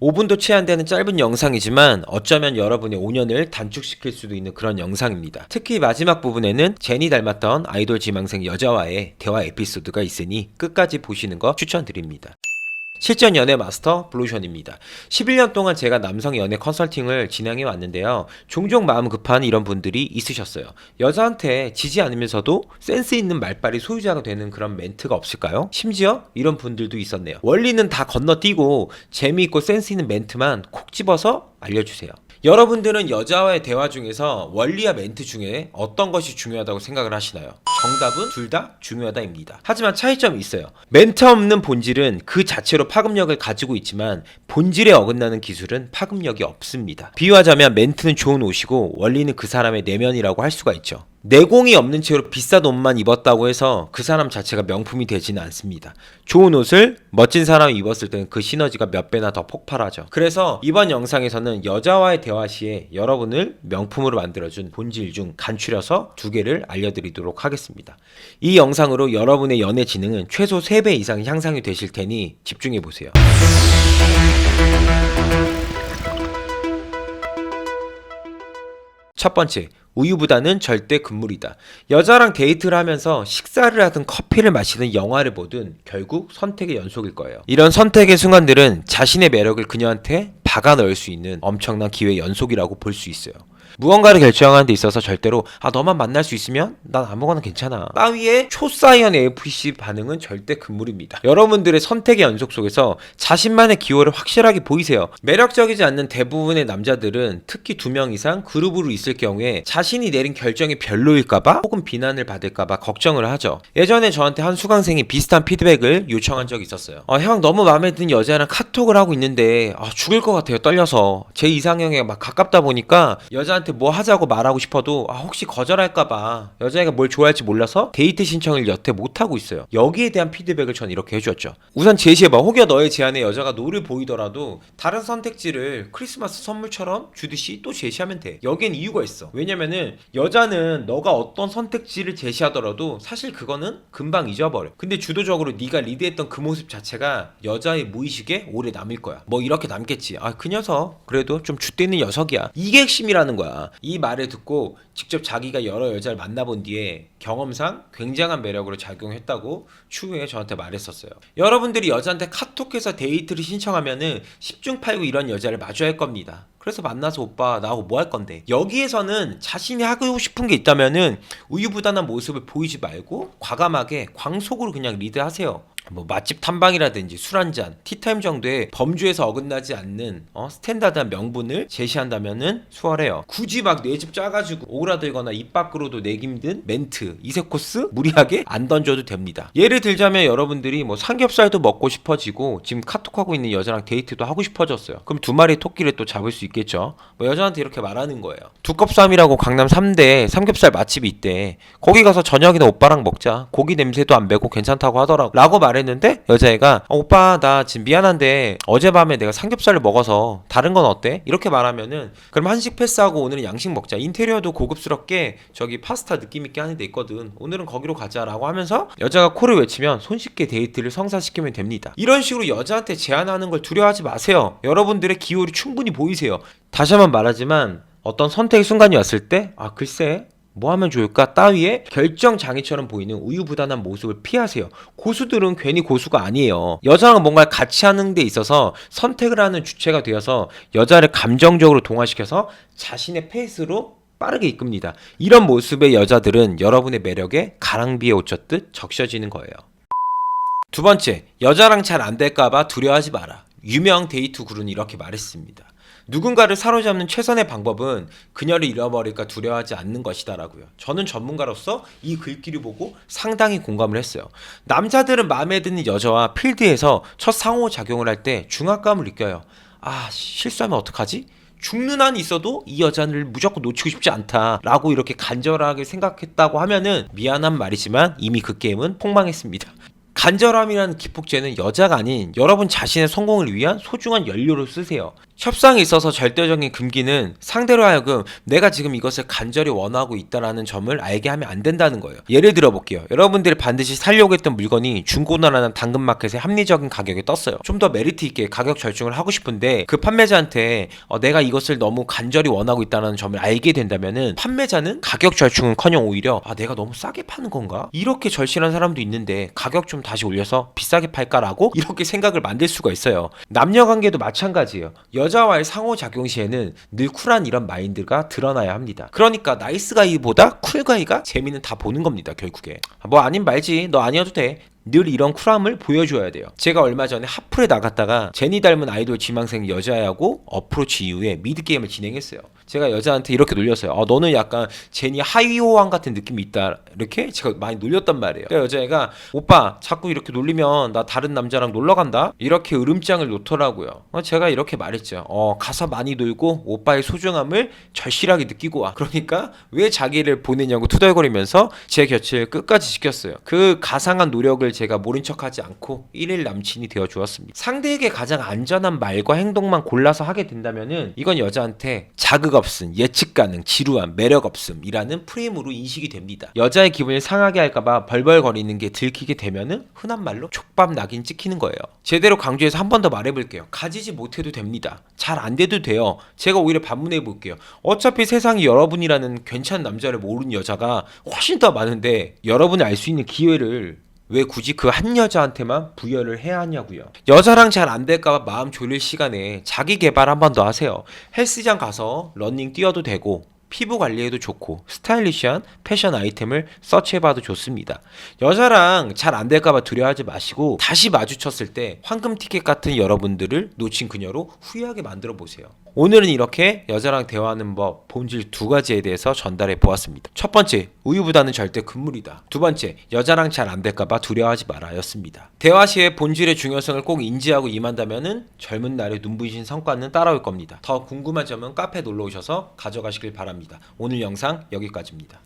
5분도 채 안 되는 짧은 영상이지만 어쩌면 여러분의 5년을 단축시킬 수도 있는 그런 영상입니다. 특히 마지막 부분에는 제니 닮았던 아이돌 지망생 여자와의 대화 에피소드가 있으니 끝까지 보시는 거 추천드립니다. 실전 연애 마스터 블루션입니다. 11년 동안 제가 남성 연애 컨설팅을 진행해 왔는데요. 종종 마음 급한 이런 분들이 있으셨어요. 여자한테 지지 않으면서도 센스 있는 말빨이 소유자가 되는 그런 멘트가 없을까요? 심지어 이런 분들도 있었네요. 원리는 다 건너뛰고 재미있고 센스 있는 멘트만 콕 집어서 알려주세요. 여러분들은 여자와의 대화 중에서 원리와 멘트 중에 어떤 것이 중요하다고 생각을 하시나요? 정답은 둘 다 중요하다입니다. 하지만 차이점이 있어요. 멘트 없는 본질은 그 자체로 파급력을 가지고 있지만 본질에 어긋나는 기술은 파급력이 없습니다. 비유하자면 멘트는 좋은 옷이고 원리는 그 사람의 내면이라고 할 수가 있죠. 내공이 없는 채로 비싼 옷만 입었다고 해서 그 사람 자체가 명품이 되지는 않습니다. 좋은 옷을 멋진 사람이 입었을 때는 그 시너지가 몇 배나 더 폭발하죠. 그래서 이번 영상에서는 여자와의 대화 시에 여러분을 명품으로 만들어준 본질 중 간추려서 2개를 알려드리도록 하겠습니다. 이 영상으로 여러분의 연애 지능은 최소 3배 이상 향상이 되실 테니 집중해보세요. 첫 번째, 우유보다는 절대 금물이다. 여자랑 데이트를 하면서 식사를 하든 커피를 마시든 영화를 보든 결국 선택의 연속일 거예요. 이런 선택의 순간들은 자신의 매력을 그녀한테 박아 넣을 수 있는 엄청난 기회의 연속이라고 볼 수 있어요. 무언가를 결정하는 데 있어서 절대로 너만 만날 수 있으면 난 아무거나 괜찮아 따위의 초사이언 AFC 반응은 절대 금물입니다. 여러분들의 선택의 연속 속에서 자신만의 기호를 확실하게 보이세요. 매력적이지 않는 대부분의 남자들은 특히 2명 이상 그룹으로 있을 경우에 자신이 내린 결정이 별로일까봐 혹은 비난을 받을까봐 걱정을 하죠. 예전에 저한테 한 수강생이 비슷한 피드백을 요청한 적이 있었어요. 형 너무 마음에 드는 여자랑 카톡을 하고 있는데 죽을 것 같아요. 떨려서 제 이상형에 막 가깝다 보니까 여자한테 뭐 하자고 말하고 싶어도 혹시 거절할까봐 여자애가 뭘 좋아할지 몰라서 데이트 신청을 여태 못하고 있어요. 여기에 대한 피드백을 전 이렇게 해주었죠. 우선 제시해봐. 혹여 너의 제안에 여자가 노를 보이더라도 다른 선택지를 크리스마스 선물처럼 주듯이 또 제시하면 돼. 여기엔 이유가 있어. 왜냐면은 여자는 너가 어떤 선택지를 제시하더라도 사실 그거는 금방 잊어버려. 근데 주도적으로 네가 리드했던 그 모습 자체가 여자의 무의식에 오래 남을 거야. 뭐 이렇게 남겠지. 그 녀석 그래도 좀 줏대있는 녀석이야. 이게 핵심이라는 거야. 이 말을 듣고 직접 자기가 여러 여자를 만나본 뒤에 경험상 굉장한 매력으로 작용했다고 추후에 저한테 말했었어요. 여러분들이 여자한테 카톡해서 데이트를 신청하면은 10중 8구 이런 여자를 마주해야 할 겁니다. 그래서 만나서 오빠 나하고 뭐 할 건데, 여기에서는 자신이 하고 싶은 게 있다면은 우유부단한 모습을 보이지 말고 과감하게 광속으로 그냥 리드하세요. 뭐 맛집 탐방이라든지 술 한잔, 티타임 정도의 범주에서 어긋나지 않는 스탠다드한 명분을 제시한다면은 수월해요. 굳이 막 내 집 짜가지고 오그라들거나 입 밖으로도 내기 힘든 멘트, 이색 코스 무리하게 안 던져도 됩니다. 예를 들자면 여러분들이 뭐 삼겹살도 먹고 싶어지고 지금 카톡하고 있는 여자랑 데이트도 하고 싶어졌어요. 그럼 2마리 토끼를 또 잡을 수 있겠죠. 뭐 여자한테 이렇게 말하는 거예요. 두껍삼이라고 강남 3대 삼겹살 맛집이 있대. 거기 가서 저녁이나 오빠랑 먹자. 고기 냄새도 안 배고 괜찮다고 하더라고 라고 말했는데 여자애가 오빠 나 지금 미안한데 어젯밤에 내가 삼겹살을 먹어서 다른 건 어때? 이렇게 말하면은 그럼 한식 패스하고 오늘은 양식 먹자. 인테리어도 고급스럽게 저기 파스타 느낌 있게 하는 데 있거든. 오늘은 거기로 가자 라고 하면서 여자가 코를 외치면 손쉽게 데이트를 성사시키면 됩니다. 이런 식으로 여자한테 제안하는 걸 두려워하지 마세요. 여러분들의 기호를 충분히 보이세요. 다시 한번 말하지만 어떤 선택의 순간이 왔을 때 글쎄 뭐 하면 좋을까 따위의 결정장애처럼 보이는 우유부단한 모습을 피하세요. 고수들은 괜히 고수가 아니에요. 여자랑 뭔가를 같이 하는 데 있어서 선택을 하는 주체가 되어서 여자를 감정적으로 동화시켜서 자신의 페이스로 빠르게 이끕니다. 이런 모습의 여자들은 여러분의 매력에 가랑비에 옷 젖듯 적셔지는 거예요. 2번째, 여자랑 잘 안 될까봐 두려워하지 마라. 유명 데이트 구루는 이렇게 말했습니다. 누군가를 사로잡는 최선의 방법은 그녀를 잃어버릴까 두려워하지 않는 것이다 라고요. 저는 전문가로서 이 글귀를 보고 상당히 공감을 했어요. 남자들은 마음에 드는 여자와 필드에서 첫 상호작용을 할 때 중압감을 느껴요. 실수하면 어떡하지? 죽는 한이 있어도 이 여자를 무조건 놓치고 싶지 않다 라고 이렇게 간절하게 생각했다고 하면은 미안한 말이지만 이미 그 게임은 폭망했습니다. 간절함이라는 기폭제는 여자가 아닌 여러분 자신의 성공을 위한 소중한 연료로 쓰세요. 협상에 있어서 절대적인 금기는 상대로 하여금 내가 지금 이것을 간절히 원하고 있다라는 점을 알게 하면 안 된다는 거예요. 예를 들어 볼게요. 여러분들이 반드시 살려고 했던 물건이 중고나라는 당근마켓에 합리적인 가격에 떴어요. 좀 더 메리트 있게 가격 절충을 하고 싶은데 그 판매자한테 내가 이것을 너무 간절히 원하고 있다는 점을 알게 된다면은 판매자는 가격 절충은커녕 오히려 내가 너무 싸게 파는 건가? 이렇게 절실한 사람도 있는데 가격 좀 다시 올려서 비싸게 팔까라고 이렇게 생각을 만들 수가 있어요. 남녀 관계도 마찬가지예요. 여자와의 상호작용 시에는 늘 쿨한 이런 마인드가 드러나야 합니다. 그러니까 나이스가이보다 쿨가이가 재미는 다 보는 겁니다. 결국에 뭐 아님 말지, 너 아니어도 돼. 늘 이런 쿨함을 보여줘야 돼요. 제가 얼마 전에 하플에 나갔다가 제니 닮은 아이돌 지망생 여자애하고 어프로치 이후에 미드게임을 진행했어요. 제가 여자한테 이렇게 놀렸어요. 너는 약간 제니 하이호왕 같은 느낌이 있다. 이렇게 제가 많이 놀렸단 말이에요. 그러니까 여자애가 오빠 자꾸 이렇게 놀리면 나 다른 남자랑 놀러 간다? 이렇게 으름장을 놓더라고요. 제가 이렇게 말했죠. 가서 많이 놀고 오빠의 소중함을 절실하게 느끼고 와. 그러니까 왜 자기를 보내냐고 투덜거리면서 제 곁을 끝까지 지켰어요. 그 가상한 노력을 제가 모른 척하지 않고 1일 남친이 되어 주었습니다. 상대에게 가장 안전한 말과 행동만 골라서 하게 된다면은 이건 여자한테 자극 없음, 예측 가능, 지루함, 매력 없음이라는 프레임으로 인식이 됩니다. 여자의 기분을 상하게 할까봐 벌벌거리는 게 들키게 되면은 흔한 말로 족밥 낙인 찍히는 거예요. 제대로 강조해서 한 번 더 말해볼게요. 가지지 못해도 됩니다. 잘 안 돼도 돼요. 제가 오히려 반문해볼게요. 어차피 세상에 여러분이라는 괜찮은 남자를 모르는 여자가 훨씬 더 많은데 여러분이 알 수 있는 기회를 왜 굳이 그 한 여자한테만 부여를 해야 하냐고요. 여자랑 잘 안 될까봐 마음 졸일 시간에 자기 개발 한 번 더 하세요. 헬스장 가서 러닝 뛰어도 되고 피부 관리에도 좋고 스타일리시한 패션 아이템을 서치해봐도 좋습니다. 여자랑 잘 안 될까봐 두려워하지 마시고 다시 마주쳤을 때 황금 티켓 같은 여러분들을 놓친 그녀로 후회하게 만들어 보세요. 오늘은 이렇게 여자랑 대화하는 법 본질 2가지에 대해서 전달해 보았습니다. 첫 번째, 우유보다는 절대 금물이다. 두 번째, 여자랑 잘 안 될까봐 두려워하지 마라 였습니다. 대화 시에 본질의 중요성을 꼭 인지하고 임한다면은 젊은 날의 눈부신 성과는 따라올 겁니다. 더 궁금한 점은 카페 놀러 오셔서 가져가시길 바랍니다. 오늘 영상 여기까지입니다.